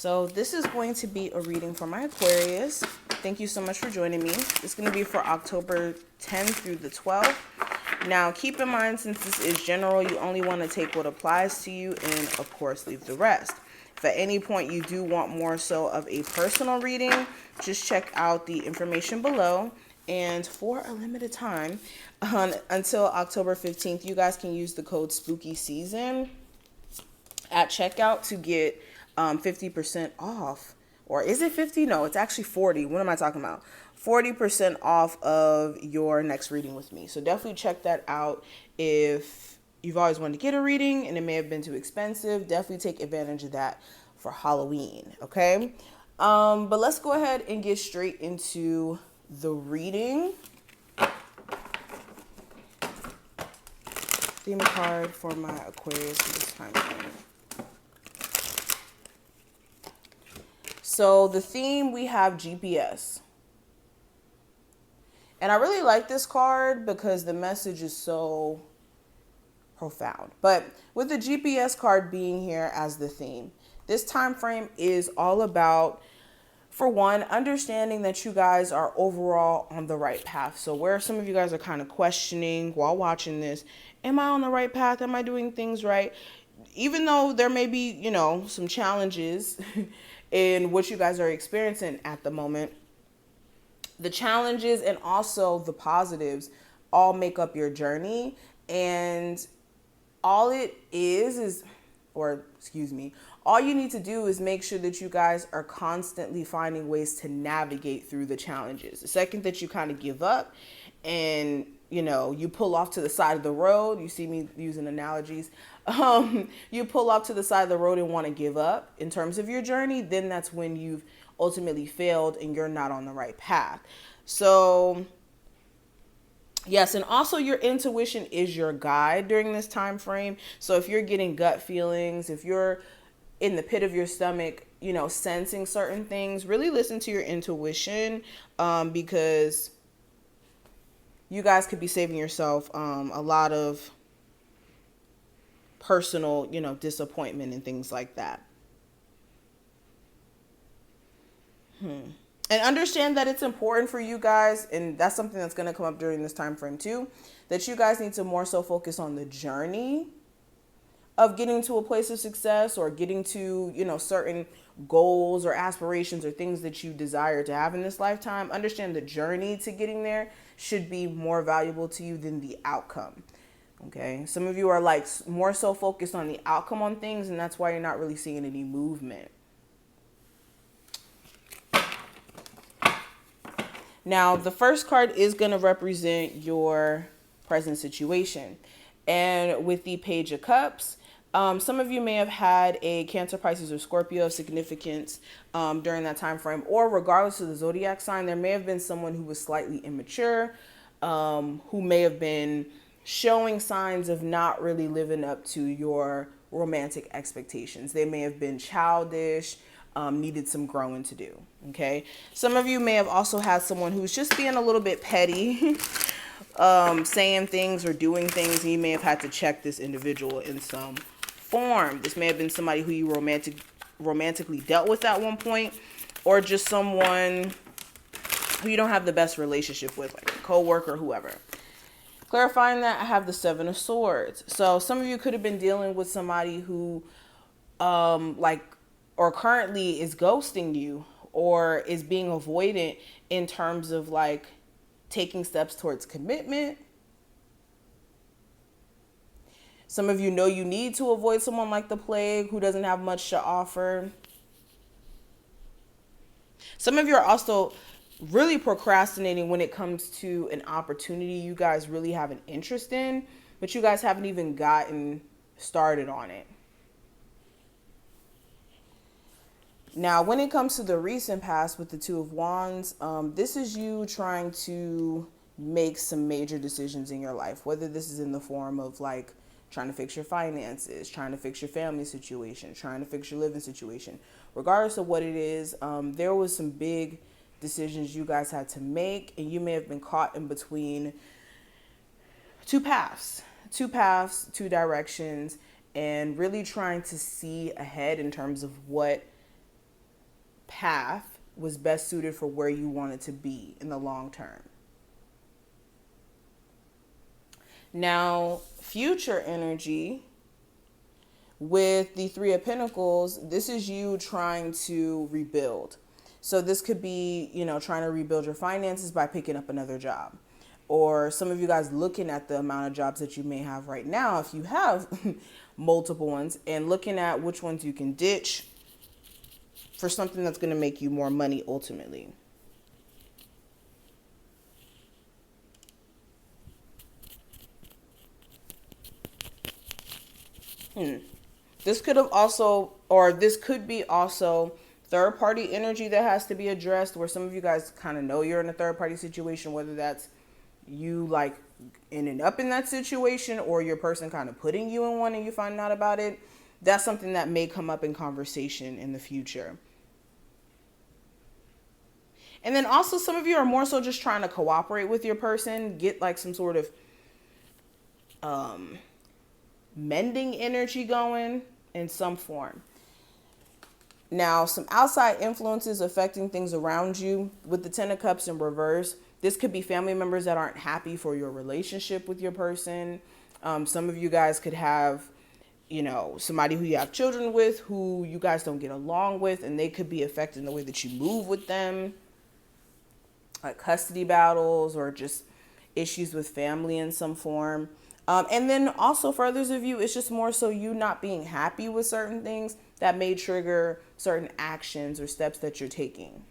So this is going to be a reading for my Aquarius. Thank you so much for joining me. It's going to be for October 10th through the 12th. Now, keep in mind, since this is general, you only want to take what applies to you and, of course, leave the rest. If at any point you do want more so of a personal reading, just check out the information below. And for a limited time, until October 15th, you guys can use the code SPOOKYSEASON at checkout to get 50% off. Or is it 50? No, it's actually 40. What am I talking about? 40% off of your next reading with me. So definitely check that out. If you've always wanted to get a reading and it may have been too expensive, definitely take advantage of that for Halloween, okay? But let's go ahead and get straight into the reading. Theme card for my Aquarius this time. So the theme, we have GPS. And I really like this card because the message is so profound. But with the GPS card being here as the theme, this time frame is all about, for one, understanding that you guys are overall on the right path. So where some of you guys are kind of questioning while watching this, am I on the right path? Am I doing things right? Even though there may be, you know, some challenges in what you guys are experiencing at the moment, the challenges and also the positives all make up your journey. And all it is, all you need to do is make sure that you guys are constantly finding ways to navigate through the challenges. The second that you kind of give up and, you know, you pull off to the side of the road, you see me using analogies, you pull off to the side of the road and want to give up in terms of your journey, then that's when you've ultimately failed and you're not on the right path. So yes, and also your intuition is your guide during this time frame. So if you're getting gut feelings, if you're in the pit of your stomach, you know, sensing certain things, really listen to your intuition, because you guys could be saving yourself a lot of personal, you know, disappointment and things like that. And understand that it's important for you guys, and that's something that's going to come up during this time frame too, that you guys need to more so focus on the journey of getting to a place of success or getting to, you know, certain goals or aspirations or things that you desire to have in this lifetime. Understand the journey to getting there should be more valuable to you than the outcome. Okay, some of you are like more so focused on the outcome on things, and that's why you're not really seeing any movement. Now, the first card is going to represent your present situation. And with the Page of Cups, some of you may have had a Cancer, Pisces, or Scorpio of significance during that time frame. Or regardless of the zodiac sign, there may have been someone who was slightly immature, who may have been showing signs of not really living up to your romantic expectations. They may have been childish, needed some growing to do. Okay, some of you may have also had someone who's just being a little bit petty, saying things or doing things, and you may have had to check this individual in some form. This may have been somebody who you romantically dealt with at one point, or just someone who you don't have the best relationship with, like a co-worker, whoever. Clarifying that, I have the Seven of Swords. So some of you could have been dealing with somebody who or currently is ghosting you or is being avoidant in terms of like taking steps towards commitment. Some of you know you need to avoid someone like the plague who doesn't have much to offer. Some of you are also really procrastinating when it comes to an opportunity you guys really have an interest in, but you guys haven't even gotten started on it. Now, when it comes to the recent past with the Two of Wands, this is you trying to make some major decisions in your life, whether this is in the form of like trying to fix your finances, trying to fix your family situation, trying to fix your living situation. Regardless of what it is, there was some big decisions you guys had to make, and you may have been caught in between two paths, two directions, and really trying to see ahead in terms of what path was best suited for where you wanted to be in the long term. Now, future energy with the Three of Pentacles, this is you trying to rebuild. So this could be, you know, trying to rebuild your finances by picking up another job. Or some of you guys looking at the amount of jobs that you may have right now, if you have multiple ones, and looking at which ones you can ditch for something that's going to make you more money ultimately. This could have also, or this could be also third party energy that has to be addressed, where some of you guys kind of know you're in a third party situation, whether that's you like ending up in that situation or your person kind of putting you in one and you find out about it. That's something that may come up in conversation in the future. And then also some of you are more so just trying to cooperate with your person, get like some sort of mending energy going in some form. Now, some outside influences affecting things around you with the Ten of Cups in reverse. This could be family members that aren't happy for your relationship with your person. Some of you guys could have, you know, somebody who you have children with who you guys don't get along with, and they could be affecting the way that you move with them. Like custody battles or just issues with family in some form. And then also for others of you, it's just more so you not being happy with certain things that may trigger certain actions or steps that you're taking.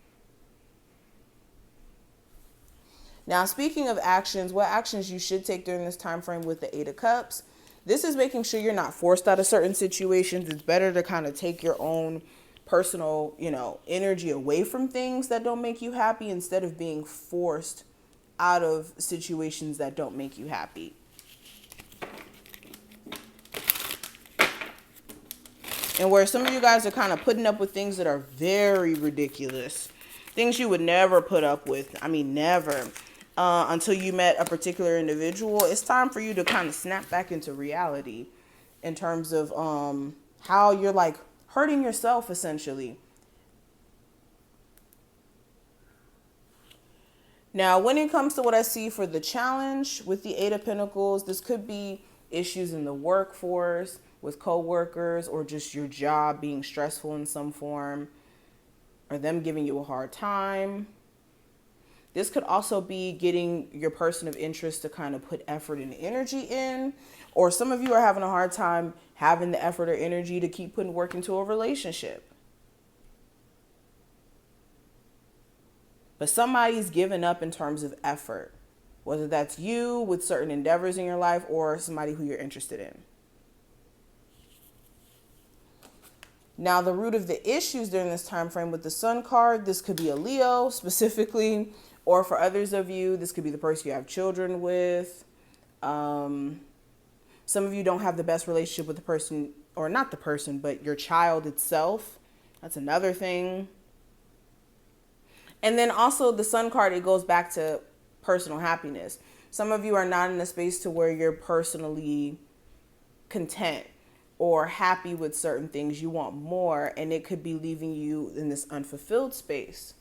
Now, speaking of actions, what actions you should take during this time frame with the Eight of Cups. This is making sure you're not forced out of certain situations. It's better to kind of take your own personal, you know, energy away from things that don't make you happy instead of being forced out of situations that don't make you happy. And where some of you guys are kind of putting up with things that are very ridiculous. Things you would never put up with. I mean, never. Until you met a particular individual. It's time for you to kind of snap back into reality in terms of how you're like hurting yourself essentially. Now, when it comes to what I see for the challenge with the Eight of Pentacles, this could be issues in the workforce with coworkers or just your job being stressful in some form or them giving you a hard time. This could also be getting your person of interest to kind of put effort and energy in, or some of you are having a hard time having the effort or energy to keep putting work into a relationship. But somebody's given up in terms of effort, whether that's you with certain endeavors in your life or somebody who you're interested in. Now, the root of the issues during this time frame with the Sun card, this could be a Leo specifically, or for others of you, this could be the person you have children with. Some of you don't have the best relationship with the person, or not the person, but your child itself. That's another thing. And then also the Sun card, it goes back to personal happiness. Some of you are not in a space to where you're personally content or happy with certain things. You want more, and it could be leaving you in this unfulfilled space.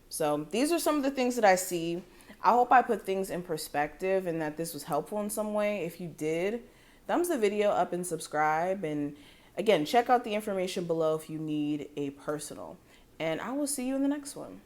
So these are some of the things that I see. I hope I put things in perspective and that this was helpful in some way. If you did, thumbs the video up and subscribe. And again, check out the information below if you need a personal. And I will see you in the next one.